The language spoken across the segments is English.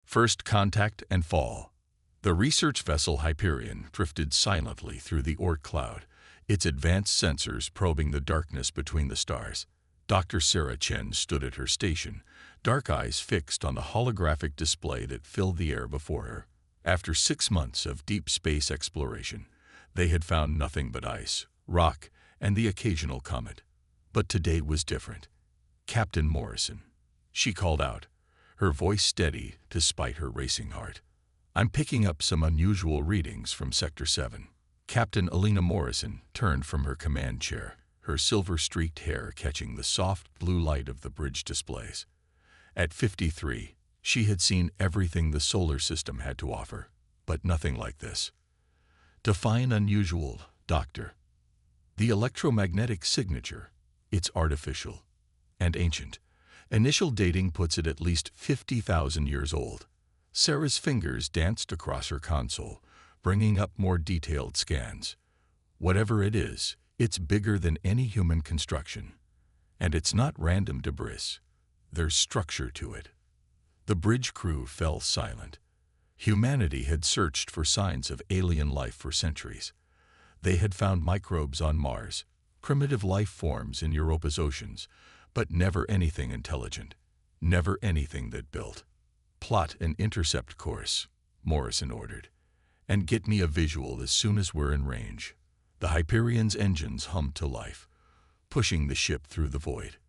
First contact and fall. The research vessel Hyperion drifted silently through the Oort cloud, its advanced sensors probing the darkness between the stars. Dr. Sarah Chen stood at her station, dark eyes fixed on the holographic display that filled the air before her. After 6 months of deep space exploration, they had found nothing but ice, rock, and the occasional comet. But today was different. "Captain Morrison," she called out, her voice steady despite her racing heart. "I'm picking up some unusual readings from Sector 7. Captain Alina Morrison turned from her command chair, her silver-streaked hair catching the soft blue light of the bridge displays. At 53, she had seen everything the solar system had to offer, but nothing like this. "Define unusual, Doctor." "The electromagnetic signature. It's artificial and ancient. Initial dating puts it at least 50,000 years old." Sarah's fingers danced across her console, bringing up more detailed scans. "Whatever it is, it's bigger than any human construction. And it's not random debris. There's structure to it." The bridge crew fell silent. Humanity had searched for signs of alien life for centuries. They had found microbes on Mars, primitive life forms in Europa's oceans, but never anything intelligent, never anything that built. "Plot an intercept course," Morrison ordered, "and get me a visual as soon as we're in range." The Hyperion's engines hummed to life, pushing the ship through the void.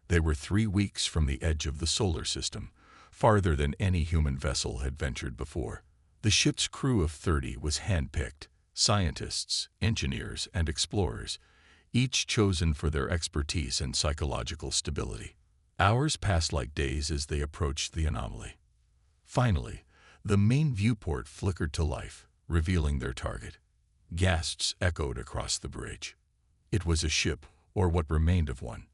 They were 3 weeks from the edge of the solar system, farther than any human vessel had ventured before. The ship's crew of 30 was handpicked, scientists, engineers, and explorers, each chosen for their expertise and psychological stability. Hours passed like days as they approached the anomaly. Finally, the main viewport flickered to life, revealing their target. Gasps echoed across the bridge. It was a ship, or what remained of one,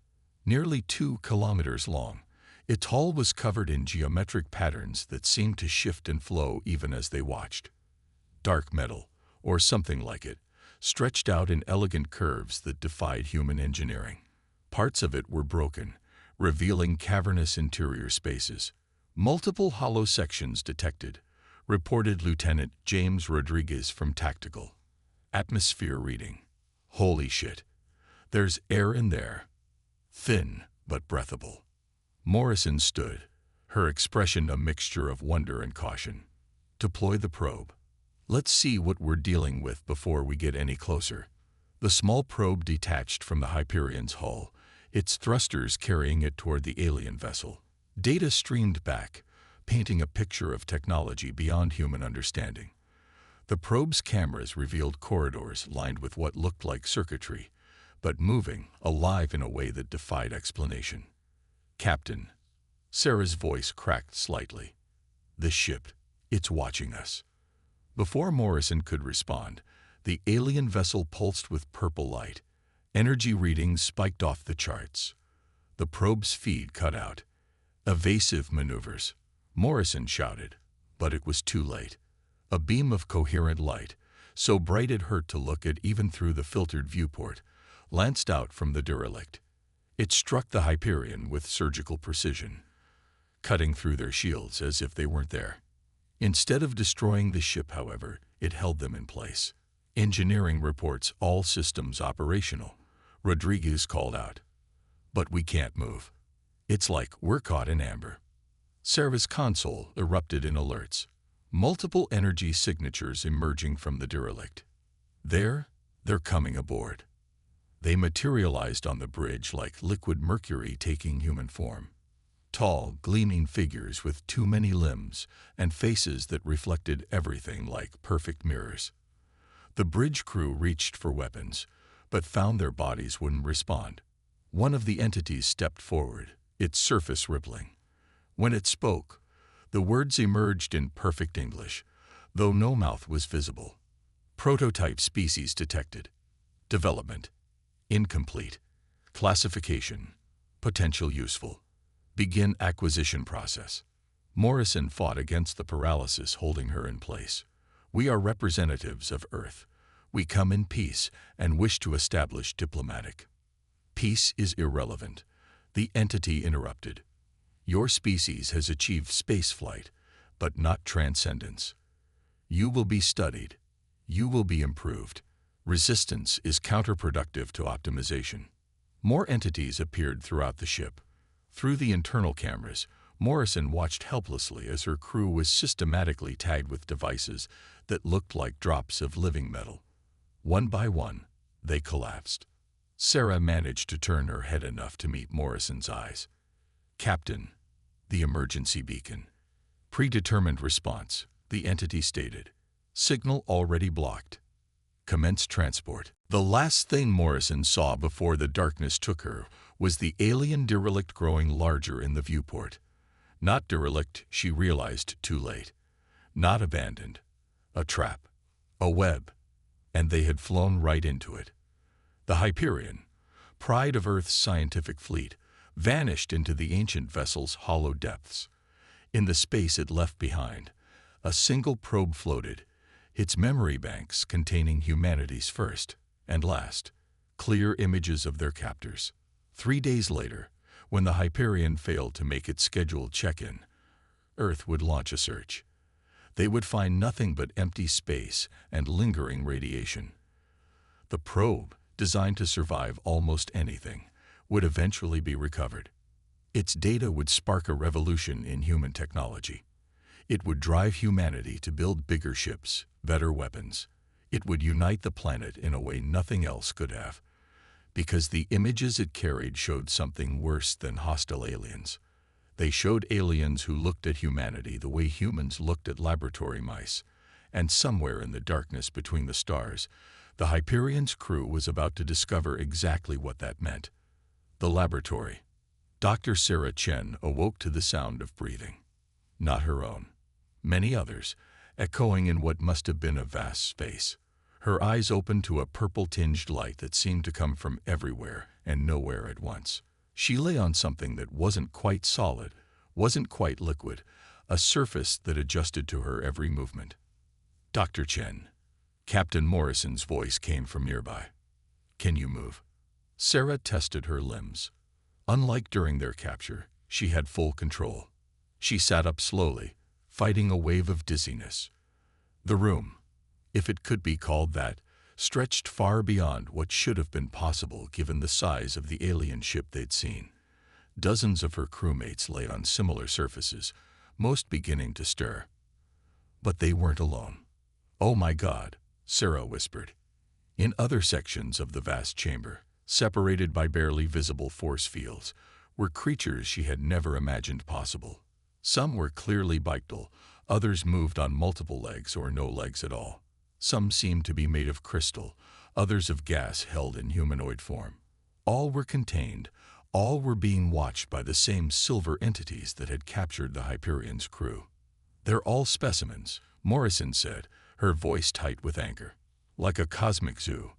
nearly 2 kilometers long. Its hull was covered in geometric patterns that seemed to shift and flow even as they watched. Dark metal, or something like it, stretched out in elegant curves that defied human engineering. Parts of it were broken, revealing cavernous interior spaces. "Multiple hollow sections detected," reported Lieutenant James Rodriguez from Tactical. "Atmosphere reading. Holy shit. There's air in there. Thin, but breathable." Morrison stood, her expression a mixture of wonder and caution. "Deploy the probe. Let's see what we're dealing with before we get any closer." The small probe detached from the Hyperion's hull, its thrusters carrying it toward the alien vessel. Data streamed back, painting a picture of technology beyond human understanding. The probe's cameras revealed corridors lined with what looked like circuitry, but moving, alive in a way that defied explanation. "Captain," Sarah's voice cracked slightly. "This ship, it's watching us." Before Morrison could respond, the alien vessel pulsed with purple light. Energy readings spiked off the charts. The probe's feed cut out. "Evasive maneuvers," Morrison shouted, but it was too late. A beam of coherent light, so bright it hurt to look at even through the filtered viewport, lanced out from the derelict. It struck the Hyperion with surgical precision, cutting through their shields as if they weren't there. Instead of destroying the ship, however, it held them in place. "Engineering reports all systems operational," Rodriguez called out. "But we can't move. It's like we're caught in amber." Sarah's console erupted in alerts, multiple energy signatures emerging from the derelict. They're coming aboard." They materialized on the bridge like liquid mercury taking human form. Tall, gleaming figures with too many limbs and faces that reflected everything like perfect mirrors. The bridge crew reached for weapons, but found their bodies wouldn't respond. One of the entities stepped forward, its surface rippling. When it spoke, the words emerged in perfect English, though no mouth was visible. "Prototype species detected. Development incomplete. Classification potential useful. Begin acquisition process." Morrison fought against the paralysis holding her in place. "We are representatives of Earth. We come in peace and wish to establish diplomatic." "Peace is irrelevant," the entity interrupted. "Your species has achieved spaceflight, but not transcendence. You will be studied. You will be improved. Resistance is counterproductive to optimization. More entities appeared throughout the ship. Through the internal cameras, Morrison watched helplessly as her crew was systematically tagged with devices that looked like drops of living metal. One by one, they collapsed. Sarah managed to turn her head enough to meet Morrison's eyes. "Captain, the emergency beacon." "Predetermined response," the entity stated. "Signal already blocked. Commence transport." The last thing Morrison saw before the darkness took her was the alien derelict growing larger in the viewport. Not derelict, she realized too late. Not abandoned. A trap. A web. And they had flown right into it. The Hyperion, pride of Earth's scientific fleet, vanished into the ancient vessel's hollow depths. In the space it left behind, a single probe floated, its memory banks containing humanity's first and last clear images of their captors. 3 days later, when the Hyperion failed to make its scheduled check-in, Earth would launch a search. They would find nothing but empty space and lingering radiation. The probe, designed to survive almost anything, would eventually be recovered. Its data would spark a revolution in human technology. It would drive humanity to build bigger ships, better weapons. It would unite the planet in a way nothing else could have. Because the images it carried showed something worse than hostile aliens. They showed aliens who looked at humanity the way humans looked at laboratory mice. And somewhere in the darkness between the stars, the Hyperion's crew was about to discover exactly what that meant. The laboratory. Dr. Sarah Chen awoke to the sound of breathing. Not her own. Many others, echoing in what must have been a vast space. Her eyes opened to a purple-tinged light that seemed to come from everywhere and nowhere at once. She lay on something that wasn't quite solid, wasn't quite liquid, a surface that adjusted to her every movement. "Dr. Chen." Captain Morrison's voice came from nearby. "Can you move?" Sarah tested her limbs. Unlike during their capture, she had full control. She sat up slowly, fighting a wave of dizziness. The room, if it could be called that, stretched far beyond what should have been possible given the size of the alien ship they'd seen. Dozens of her crewmates lay on similar surfaces, most beginning to stir. But they weren't alone. "Oh my God," Sarah whispered. In other sections of the vast chamber, separated by barely visible force fields, were creatures she had never imagined possible. Some were clearly bipedal, others moved on multiple legs or no legs at all. Some seemed to be made of crystal, others of gas held in humanoid form. All were contained, all were being watched by the same silver entities that had captured the Hyperion's crew. "They're all specimens," Morrison said, her voice tight with anger. "Like a cosmic zoo.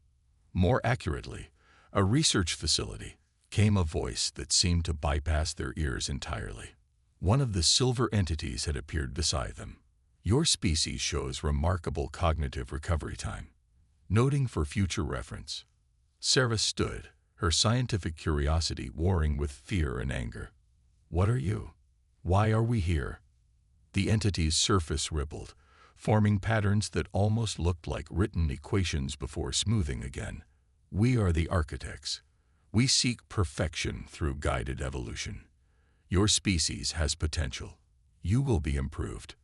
More accurately, a research facility," came a voice that seemed to bypass their ears entirely. One of the silver entities had appeared beside them. "Your species shows remarkable cognitive recovery time. Noting for future reference." Sarah stood, her scientific curiosity warring with fear and anger. "What are you? Why are we here?" The entity's surface rippled, forming patterns that almost looked like written equations before smoothing again. "We are the architects. We seek perfection through guided evolution. Your species has potential. You will be improved."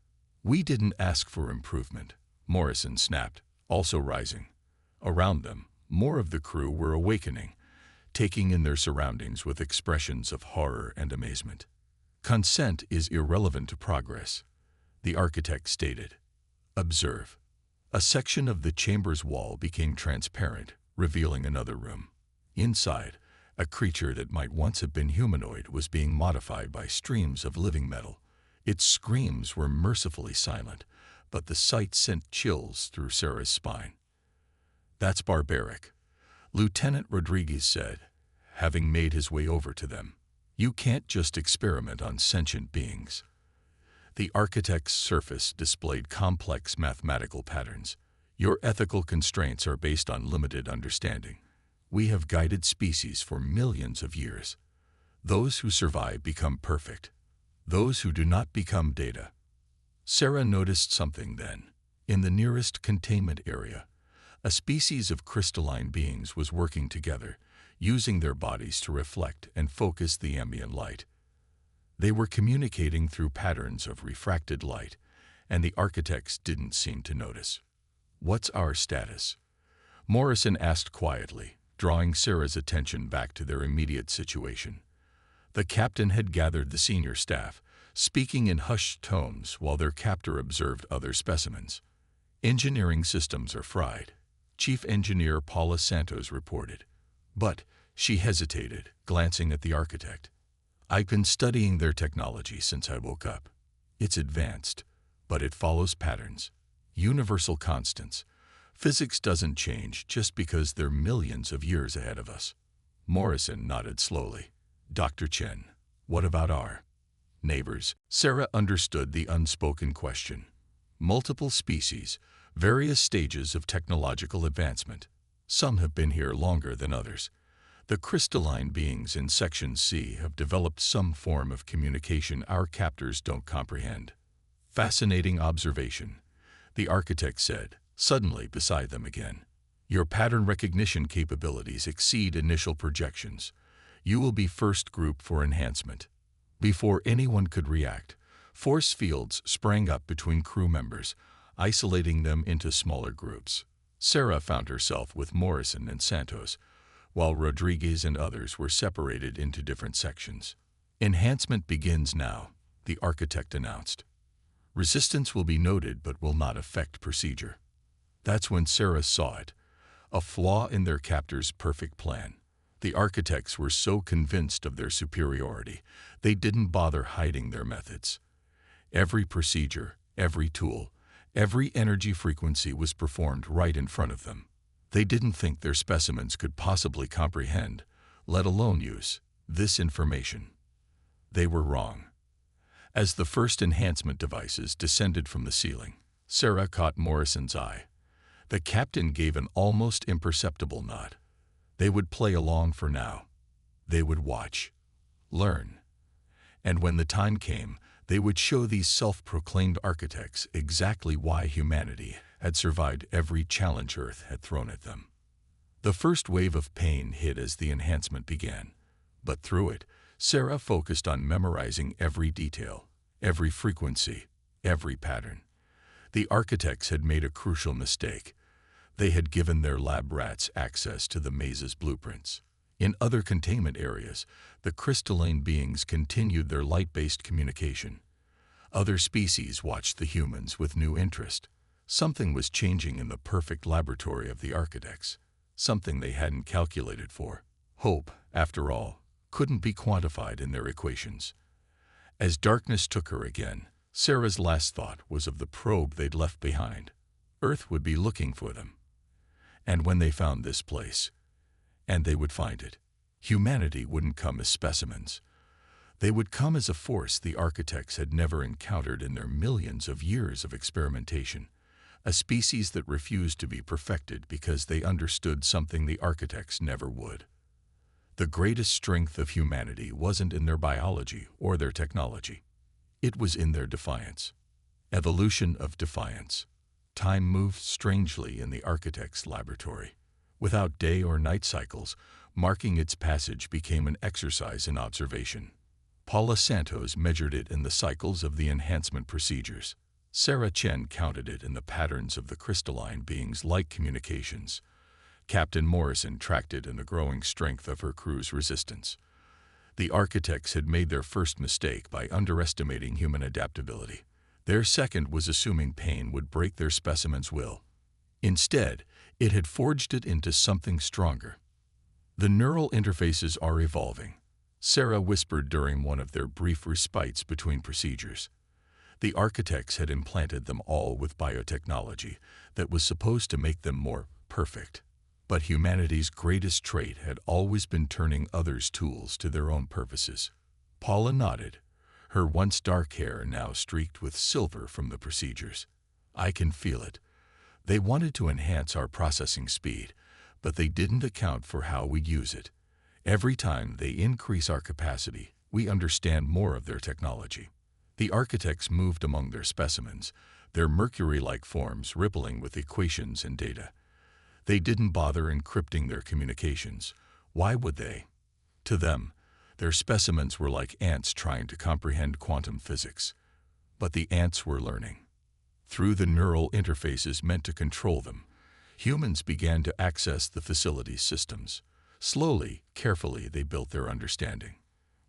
"We didn't ask for improvement," Morrison snapped, also rising. Around them, more of the crew were awakening, taking in their surroundings with expressions of horror and amazement. "Consent is irrelevant to progress," the architect stated. "Observe." A section of the chamber's wall became transparent, revealing another room. Inside, a creature that might once have been humanoid was being modified by streams of living metal. Its screams were mercifully silent, but the sight sent chills through Sarah's spine. "That's barbaric," Lieutenant Rodriguez said, having made his way over to them. "You can't just experiment on sentient beings." The architect's surface displayed complex mathematical patterns. "Your ethical constraints are based on limited understanding. We have guided species for millions of years. Those who survive become perfect. Those who do not become data." Sarah noticed something then. In the nearest containment area, a species of crystalline beings was working together, using their bodies to reflect and focus the ambient light. They were communicating through patterns of refracted light, and the architects didn't seem to notice. "What's our status?" Morrison asked quietly, drawing Sarah's attention back to their immediate situation. The captain had gathered the senior staff, speaking in hushed tones while their captor observed other specimens. "Engineering systems are fried," Chief Engineer Paula Santos reported. But she hesitated, glancing at the architect. "I've been studying their technology since I woke up. It's advanced, but it follows patterns, universal constants. Physics doesn't change just because they're millions of years ahead of us." Morrison nodded slowly. "Dr. Chen, what about our neighbors?" Sarah understood the unspoken question. Multiple species, various stages of technological advancement. Some have been here longer than others. The crystalline beings in Section C have developed some form of communication our captors don't comprehend. "Fascinating observation," the architect said, suddenly beside them again. "Your pattern recognition capabilities exceed initial projections. You will be first group for enhancement." Before anyone could react, force fields sprang up between crew members, isolating them into smaller groups. Sarah found herself with Morrison and Santos, while Rodriguez and others were separated into different sections. "Enhancement begins now," the architect announced. "Resistance will be noted but will not affect procedure." That's when Sarah saw it, a flaw in their captor's perfect plan. The architects were so convinced of their superiority, they didn't bother hiding their methods. Every procedure, every tool, every energy frequency was performed right in front of them. They didn't think their specimens could possibly comprehend, let alone use, this information. They were wrong. As the first enhancement devices descended from the ceiling, Sarah caught Morrison's eye. The captain gave an almost imperceptible nod. They would play along for now. They would watch, learn. And when the time came, they would show these self-proclaimed architects exactly why humanity had survived every challenge Earth had thrown at them. The first wave of pain hit as the enhancement began, but through it, Sarah focused on memorizing every detail, every frequency, every pattern. The architects had made a crucial mistake. They had given their lab rats access to the maze's blueprints. In other containment areas, the crystalline beings continued their light-based communication. Other species watched the humans with new interest. Something was changing in the perfect laboratory of the architects, something they hadn't calculated for. Hope, after all, couldn't be quantified in their equations. As darkness took her again, Sarah's last thought was of the probe they'd left behind. Earth would be looking for them. And when they found this place, and they would find it, humanity wouldn't come as specimens. They would come as a force the architects had never encountered in their millions of years of experimentation, a species that refused to be perfected because they understood something the architects never would. The greatest strength of humanity wasn't in their biology or their technology. It was in their defiance. Evolution of defiance. Time moved strangely in the architect's laboratory. Without day or night cycles, marking its passage became an exercise in observation. Paula Santos measured it in the cycles of the enhancement procedures. Sarah Chen counted it in the patterns of the crystalline beings' light communications. Captain Morrison tracked it in the growing strength of her crew's resistance. The architects had made their first mistake by underestimating human adaptability. Their second was assuming pain would break their specimen's will. Instead, it had forged it into something stronger. "The neural interfaces are evolving," Sarah whispered during one of their brief respites between procedures. The architects had implanted them all with biotechnology that was supposed to make them more perfect. But humanity's greatest trait had always been turning others' tools to their own purposes. Paula nodded, her once dark hair now streaked with silver from the procedures. "I can feel it. They wanted to enhance our processing speed, but they didn't account for how we'd use it. Every time they increase our capacity, we understand more of their technology." The architects moved among their specimens, their mercury-like forms rippling with equations and data. They didn't bother encrypting their communications. Why would they? To them, their specimens were like ants trying to comprehend quantum physics. But the ants were learning. Through the neural interfaces meant to control them, humans began to access the facility's systems. Slowly, carefully, they built their understanding.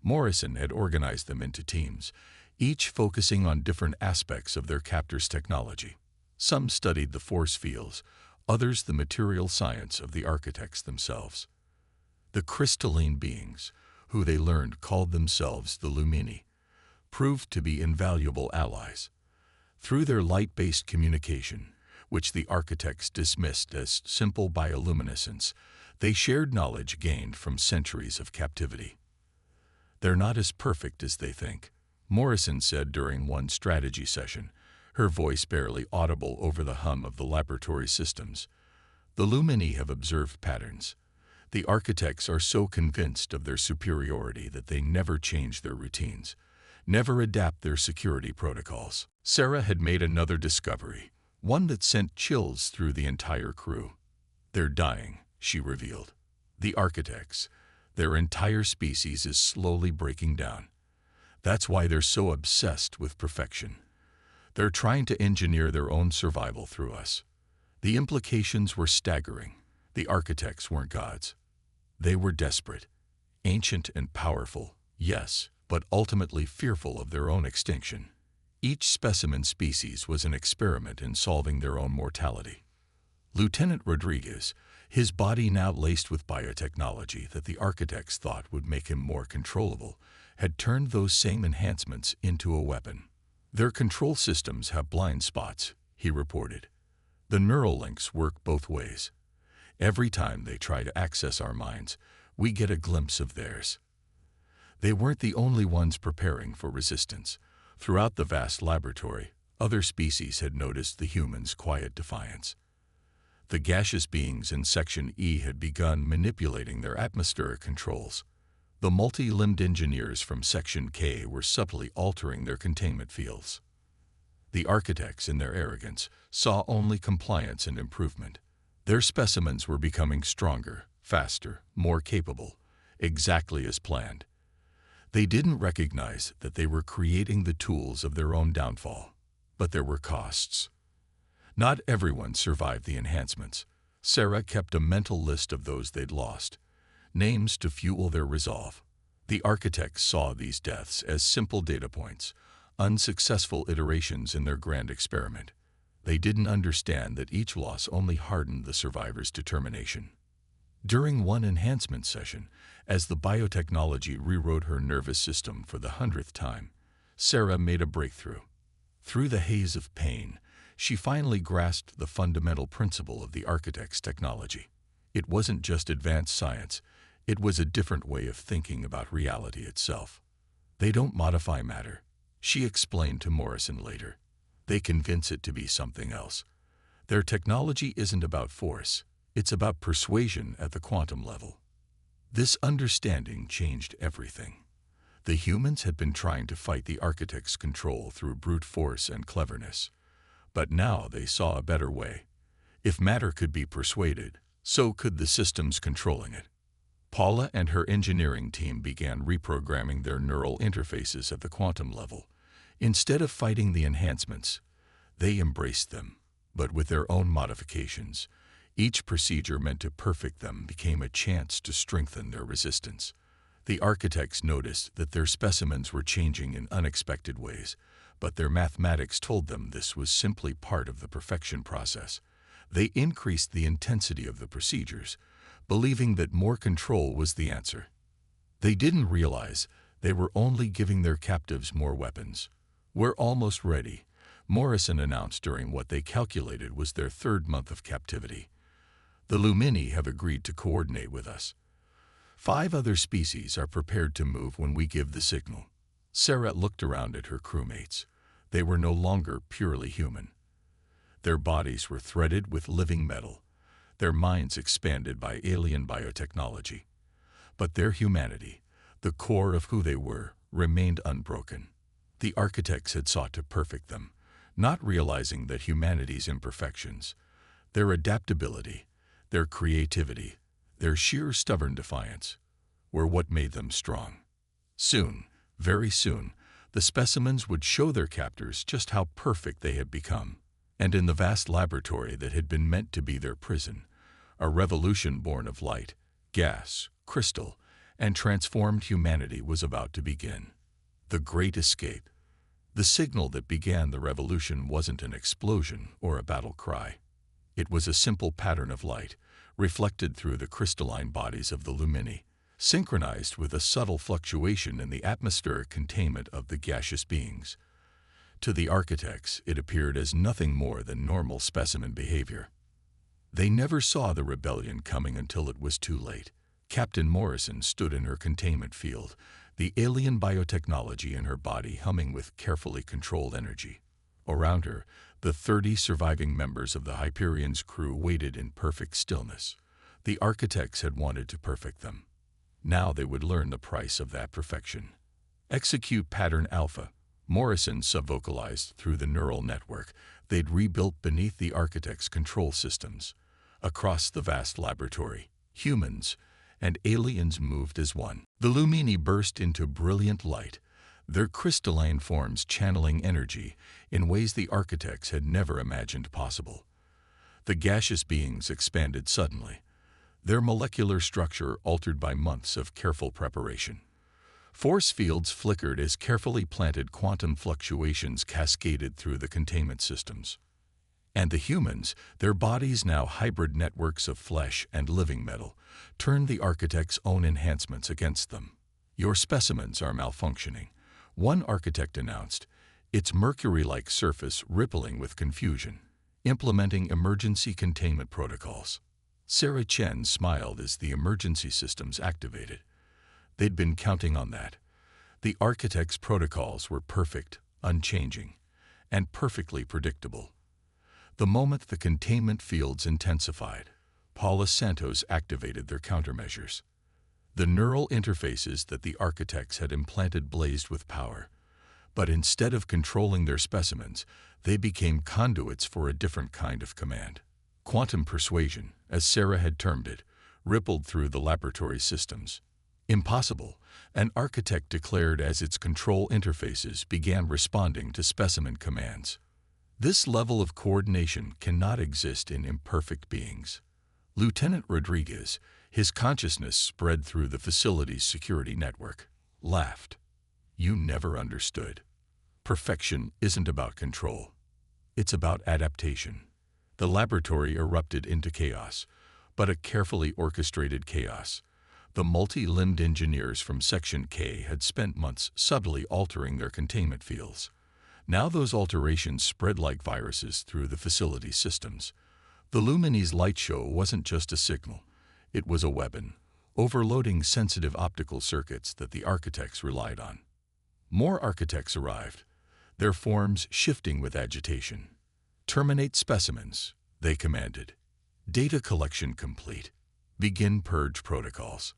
Morrison had organized them into teams, each focusing on different aspects of their captor's technology. Some studied the force fields, others the material science of the architects themselves. The crystalline beings, who they learned called themselves the Lumini, proved to be invaluable allies. Through their light-based communication, which the architects dismissed as simple bioluminescence, they shared knowledge gained from centuries of captivity. "They're not as perfect as they think," Morrison said during one strategy session, her voice barely audible over the hum of the laboratory systems. "The Lumini have observed patterns. The architects are so convinced of their superiority that they never change their routines, never adapt their security protocols." Sarah had made another discovery, one that sent chills through the entire crew. "They're dying," she revealed. "The architects, their entire species is slowly breaking down. That's why they're so obsessed with perfection. They're trying to engineer their own survival through us." The implications were staggering. The architects weren't gods. They were desperate, ancient and powerful, yes, but ultimately fearful of their own extinction. Each specimen species was an experiment in solving their own mortality. Lieutenant Rodriguez, his body now laced with biotechnology that the architects thought would make him more controllable, had turned those same enhancements into a weapon. "Their control systems have blind spots," he reported. "The neural links work both ways. Every time they try to access our minds, we get a glimpse of theirs." They weren't the only ones preparing for resistance. Throughout the vast laboratory, other species had noticed the humans' quiet defiance. The gaseous beings in Section E had begun manipulating their atmospheric controls. The multi-limbed engineers from Section K were subtly altering their containment fields. The architects, in their arrogance, saw only compliance and improvement. Their specimens were becoming stronger, faster, more capable, exactly as planned. They didn't recognize that they were creating the tools of their own downfall. But there were costs. Not everyone survived the enhancements. Sarah kept a mental list of those they'd lost, names to fuel their resolve. The architects saw these deaths as simple data points, unsuccessful iterations in their grand experiment. They didn't understand that each loss only hardened the survivor's determination. During one enhancement session, as the biotechnology rewrote her nervous system for the 100th time, Sarah made a breakthrough. Through the haze of pain, she finally grasped the fundamental principle of the architect's technology. It wasn't just advanced science, it was a different way of thinking about reality itself. "They don't modify matter," she explained to Morrison later. "They convince it to be something else. Their technology isn't about force, it's about persuasion at the quantum level." This understanding changed everything. The humans had been trying to fight the architect's control through brute force and cleverness. But now they saw a better way. If matter could be persuaded, so could the systems controlling it. Paula and her engineering team began reprogramming their neural interfaces at the quantum level. Instead of fighting the enhancements, they embraced them, but with their own modifications. Each procedure meant to perfect them became a chance to strengthen their resistance. The architects noticed that their specimens were changing in unexpected ways, but their mathematics told them this was simply part of the perfection process. They increased the intensity of the procedures, believing that more control was the answer. They didn't realize they were only giving their captives more weapons. "We're almost ready," Morrison announced during what they calculated was their 3rd month of captivity. "The Lumini have agreed to coordinate with us. 5 other species are prepared to move when we give the signal." Sarah looked around at her crewmates. They were no longer purely human. Their bodies were threaded with living metal, their minds expanded by alien biotechnology. But their humanity, the core of who they were, remained unbroken. The architects had sought to perfect them, not realizing that humanity's imperfections, their adaptability, their creativity, their sheer stubborn defiance, were what made them strong. Soon, very soon, the specimens would show their captors just how perfect they had become. And in the vast laboratory that had been meant to be their prison, a revolution born of light, gas, crystal, and transformed humanity was about to begin. The Great Escape. The signal that began the revolution wasn't an explosion or a battle cry. It was a simple pattern of light, reflected through the crystalline bodies of the lumini, synchronized with a subtle fluctuation in the atmospheric containment of the gaseous beings. To the architects, it appeared as nothing more than normal specimen behavior. They never saw the rebellion coming until it was too late. Captain Morrison stood in her containment field, the alien biotechnology in her body humming with carefully controlled energy. Around her, the 30 surviving members of the Hyperion's crew waited in perfect stillness. The architects had wanted to perfect them. Now they would learn the price of that perfection. Execute Pattern Alpha. Morrison subvocalized through the neural network they'd rebuilt beneath the architect's control systems. Across the vast laboratory, humans and aliens moved as one. The lumini burst into brilliant light, their crystalline forms channeling energy in ways the architects had never imagined possible. The gaseous beings expanded suddenly, their molecular structure altered by months of careful preparation. Force fields flickered as carefully planted quantum fluctuations cascaded through the containment systems. And the humans, their bodies now hybrid networks of flesh and living metal, turned the architect's own enhancements against them. Your specimens are malfunctioning, one architect announced, its mercury-like surface rippling with confusion, implementing emergency containment protocols. Sarah Chen smiled as the emergency systems activated. They'd been counting on that. The architect's protocols were perfect, unchanging, and perfectly predictable. The moment the containment fields intensified, Paula Santos activated their countermeasures. The neural interfaces that the architects had implanted blazed with power, but instead of controlling their specimens, they became conduits for a different kind of command. Quantum persuasion, as Sarah had termed it, rippled through the laboratory systems. Impossible, an architect declared as its control interfaces began responding to specimen commands. This level of coordination cannot exist in imperfect beings. Lieutenant Rodriguez, his consciousness spread through the facility's security network, laughed. You never understood. Perfection isn't about control. It's about adaptation. The laboratory erupted into chaos, but a carefully orchestrated chaos. The multi-limbed engineers from Section K had spent months subtly altering their containment fields. Now those alterations spread like viruses through the facility's systems. The Lumini's light show wasn't just a signal. It was a weapon, overloading sensitive optical circuits that the architects relied on. More architects arrived, their forms shifting with agitation. Terminate specimens, they commanded. Data collection complete. Begin purge protocols.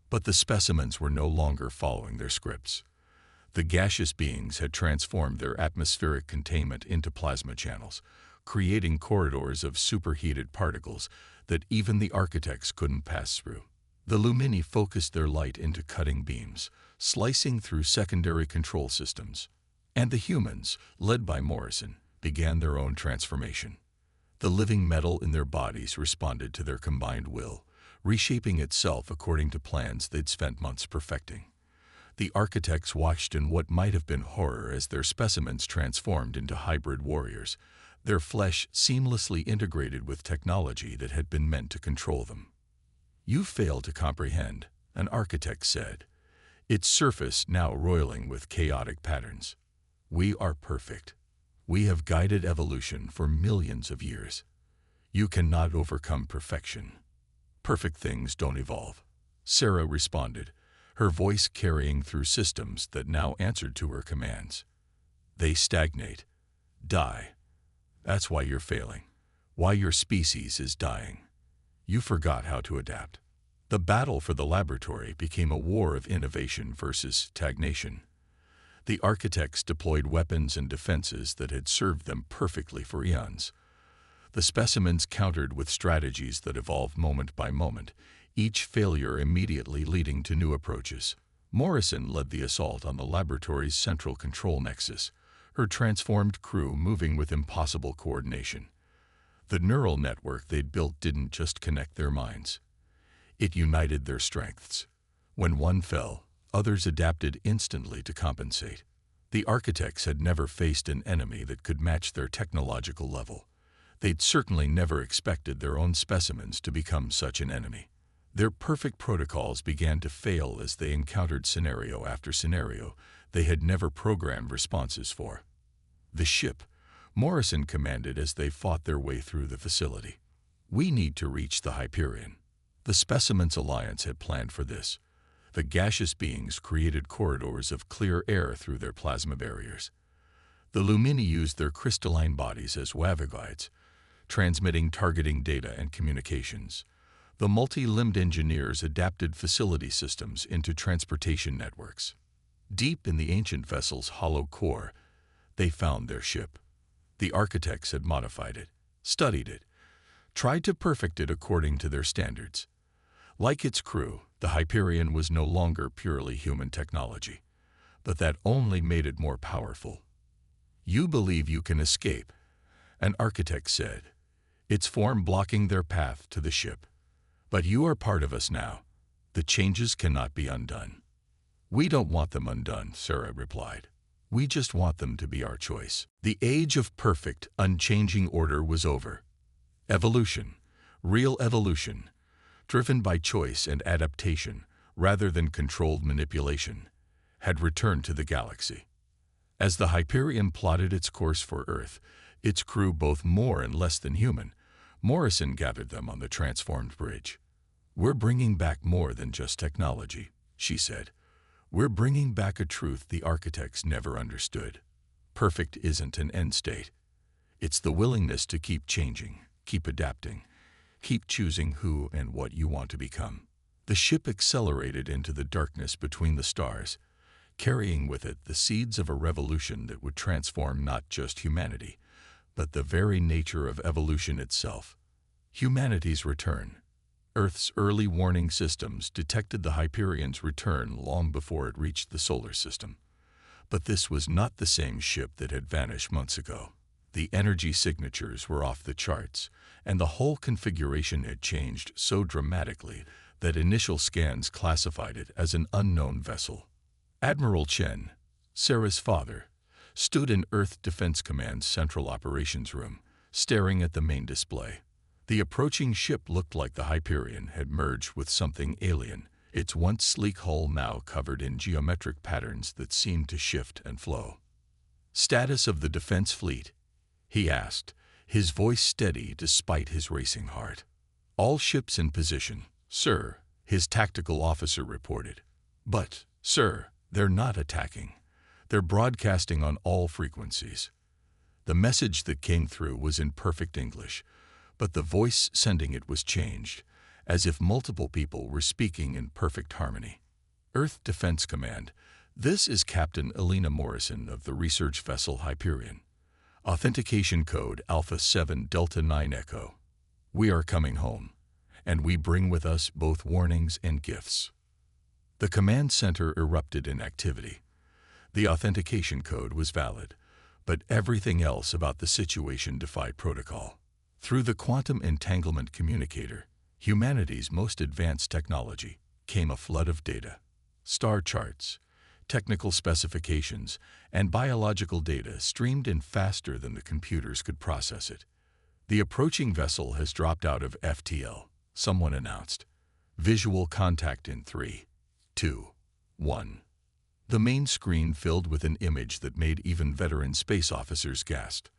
But the specimens were no longer following their scripts. The gaseous beings had transformed their atmospheric containment into plasma channels, creating corridors of superheated particles that even the architects couldn't pass through. The Lumini focused their light into cutting beams, slicing through secondary control systems. And the humans, led by Morrison, began their own transformation. The living metal in their bodies responded to their combined will, reshaping itself according to plans they'd spent months perfecting. The architects watched in what might have been horror as their specimens transformed into hybrid warriors, their flesh seamlessly integrated with technology that had been meant to control them. You fail to comprehend, an architect said, its surface now roiling with chaotic patterns. We are perfect. We have guided evolution for millions of years. You cannot overcome perfection. Perfect things don't evolve. Sarah responded, her voice carrying through systems that now answered to her commands. They stagnate, die. That's why you're failing, why your species is dying. You forgot how to adapt. The battle for the laboratory became a war of innovation versus stagnation. The architects deployed weapons and defenses that had served them perfectly for eons. The specimens countered with strategies that evolved moment by moment, each failure immediately leading to new approaches. Morrison led the assault on the laboratory's central control nexus, her transformed crew moving with impossible coordination. The neural network they'd built didn't just connect their minds. It united their strengths. When one fell, others adapted instantly to compensate. The architects had never faced an enemy that could match their technological level. They'd certainly never expected their own specimens to become such an enemy. Their perfect protocols began to fail as they encountered scenario after scenario they had never programmed responses for. The ship, Morrison commanded as they fought their way through the facility. "We need to reach the Hyperion." The Specimens Alliance had planned for this. The gaseous beings created corridors of clear air through their plasma barriers. The Lumini used their crystalline bodies as waveguides, transmitting targeting data and communications. The multi-limbed engineers adapted facility systems into transportation networks. Deep in the ancient vessel's hollow core, they found their ship. The architects had modified it, studied it, tried to perfect it according to their standards. Like its crew, the Hyperion was no longer purely human technology, but that only made it more powerful. "You believe you can escape," an architect said, its form blocking their path to the ship. "But you are part of us now. The changes cannot be undone." "We don't want them undone," Sarah replied. "We just want them to be our choice." The age of perfect, unchanging order was over. Evolution, real evolution, driven by choice and adaptation rather than controlled manipulation, had returned to the galaxy. As the Hyperion plotted its course for Earth, its crew both more and less than human, Morrison gathered them on the transformed bridge. "We're bringing back more than just technology," she said. "We're bringing back a truth the architects never understood. Perfect isn't an end state. It's the willingness to keep changing, keep adapting, keep choosing who and what you want to become." The ship accelerated into the darkness between the stars, carrying with it the seeds of a revolution that would transform not just humanity, but the very nature of evolution itself. Humanity's return. Earth's early warning systems detected the Hyperion's return long before it reached the solar system. But this was not the same ship that had vanished months ago. The energy signatures were off the charts, and the whole configuration had changed so dramatically that initial scans classified it as an unknown vessel. Admiral Chen, Sarah's father, stood in Earth Defense Command's central operations room, staring at the main display. The approaching ship looked like the Hyperion had merged with something alien, its once sleek hull now covered in geometric patterns that seemed to shift and flow. "Status of the defense fleet?" he asked, his voice steady despite his racing heart. "All ships in position, sir," his tactical officer reported. "But, sir, they're not attacking. They're broadcasting on all frequencies." The message that came through was in perfect English, but the voice sending it was changed, as if multiple people were speaking in perfect harmony. "Earth Defense Command, this is Captain Elena Morrison of the research vessel Hyperion. Authentication code Alpha 7 Delta 9 Echo. We are coming home, and we bring with us both warnings and gifts." The command center erupted in activity. The authentication code was valid, but everything else about the situation defied protocol. Through the quantum entanglement communicator, humanity's most advanced technology, came a flood of data. Star charts, technical specifications, and biological data streamed in faster than the computers could process it. "The approaching vessel has dropped out of FTL," someone announced. "Visual contact in 3, 2, 1. The main screen filled with an image that made even veteran space officers gasp.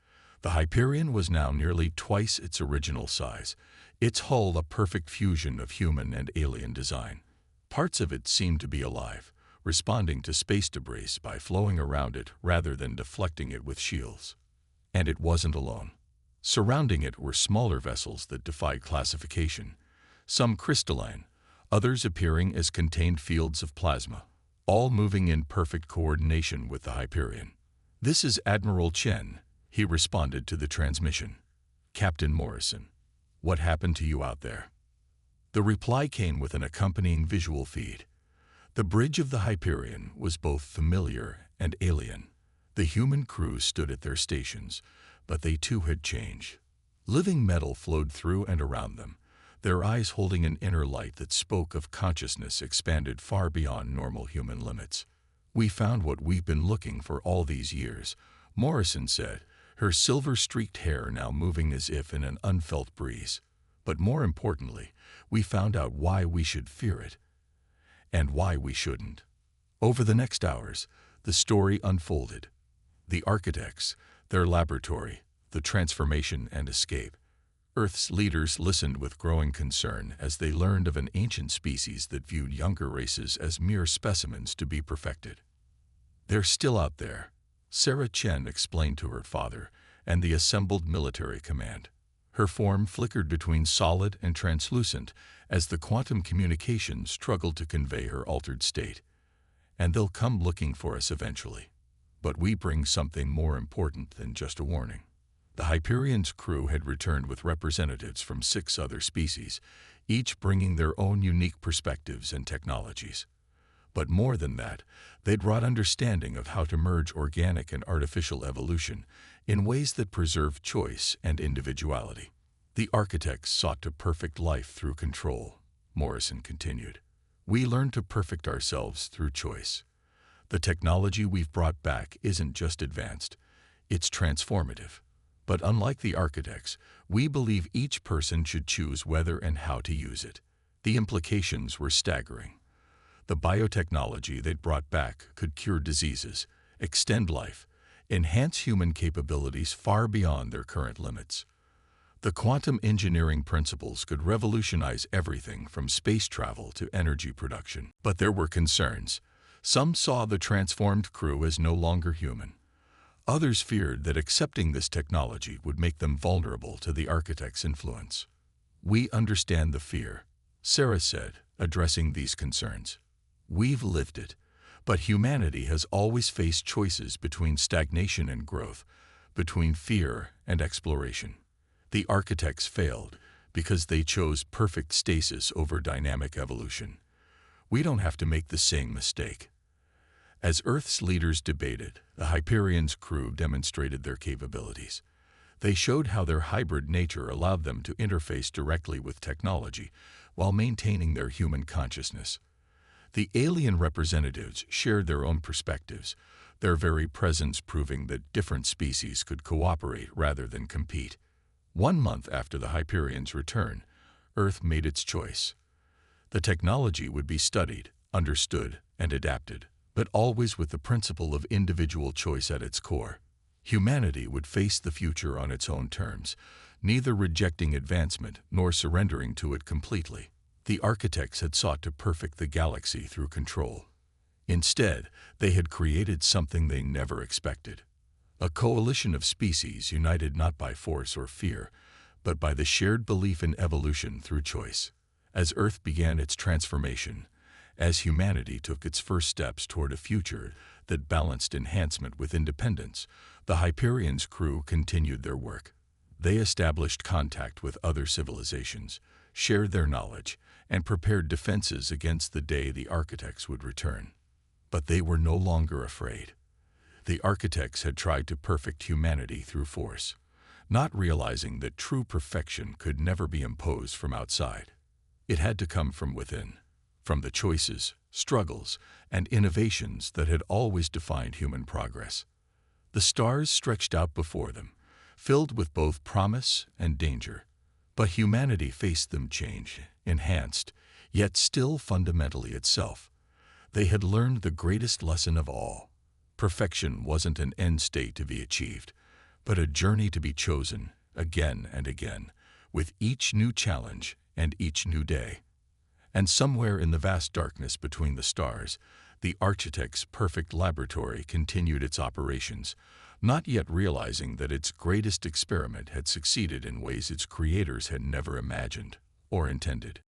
The Hyperion was now nearly twice its original size, its hull a perfect fusion of human and alien design. Parts of it seemed to be alive, responding to space debris by flowing around it rather than deflecting it with shields. And it wasn't alone. Surrounding it were smaller vessels that defied classification, some crystalline, others appearing as contained fields of plasma. all moving in perfect coordination with the Hyperion. "This is Admiral Chen," he responded to the transmission. "Captain Morrison, what happened to you out there?" The reply came with an accompanying visual feed. The bridge of the Hyperion was both familiar and alien. The human crew stood at their stations, but they too had changed. Living metal flowed through and around them, their eyes holding an inner light that spoke of consciousness expanded far beyond normal human limits. "We found what we've been looking for all these years," Morrison said, her silver-streaked hair now moving as if in an unfelt breeze. "But more importantly, we found out why we should fear it, and why we shouldn't." Over the next hours, the story unfolded. The architects, their laboratory, the transformation and escape. Earth's leaders listened with growing concern as they learned of an ancient species that viewed younger races as mere specimens to be perfected. "They're still out there," Sarah Chen explained to her father and the assembled military command. Her form flickered between solid and translucent as the quantum communications struggled to convey her altered state. "And they'll come looking for us eventually. But we bring something more important than just a warning." The Hyperion's crew had returned with representatives from 6 other species, each bringing their own unique perspectives and technologies. But more than that, they'd brought understanding of how to merge organic and artificial evolution in ways that preserve choice and individuality. "The architects sought to perfect life through control," Morrison continued. "We learned to perfect ourselves through choice. The technology we've brought back isn't just advanced, it's transformative. But unlike the architects, we believe each person should choose whether and how to use it." The implications were staggering. The biotechnology they'd brought back could cure diseases, extend life, enhance human capabilities far beyond their current limits. The quantum engineering principles could revolutionize everything from space travel to energy production. But there were concerns. Some saw the transformed crew as no longer human. Others feared that accepting this technology would make them vulnerable to the architect's influence. "We understand the fear," Sarah said, addressing these concerns. "We've lived it, but humanity has always faced choices between stagnation and growth, between fear and exploration. The architects failed because they chose perfect stasis over dynamic evolution. We don't have to make the same mistake." As Earth's leaders debated, the Hyperion's crew demonstrated their capabilities. They showed how their hybrid nature allowed them to interface directly with technology while maintaining their human consciousness. The alien representatives shared their own perspectives, their very presence proving that different species could cooperate rather than compete. 1 month after the Hyperion's return, Earth made its choice. The technology would be studied, understood, and adapted, but always with the principle of individual choice at its core. Humanity would face the future on its own terms, neither rejecting advancement nor surrendering to it completely. The architects had sought to perfect the galaxy through control. Instead, they had created something they never expected. A coalition of species united not by force or fear, but by the shared belief in evolution through choice. As Earth began its transformation, as humanity took its first steps toward a future that balanced enhancement with independence, the Hyperion's crew continued their work. They established contact with other civilizations, shared their knowledge, and prepared defenses against the day the architects would return. But they were no longer afraid. The architects had tried to perfect humanity through force, not realizing that true perfection could never be imposed from outside. It had to come from within, from the choices, struggles, and innovations that had always defined human progress. The stars stretched out before them, filled with both promise and danger. But humanity faced them changed, enhanced, yet still fundamentally itself. They had learned the greatest lesson of all. Perfection wasn't an end state to be achieved, but a journey to be chosen again and again, with each new challenge and each new day. And somewhere in the vast darkness between the stars, the architect's perfect laboratory continued its operations, not yet realizing that its greatest experiment had succeeded in ways its creators had never imagined or intended.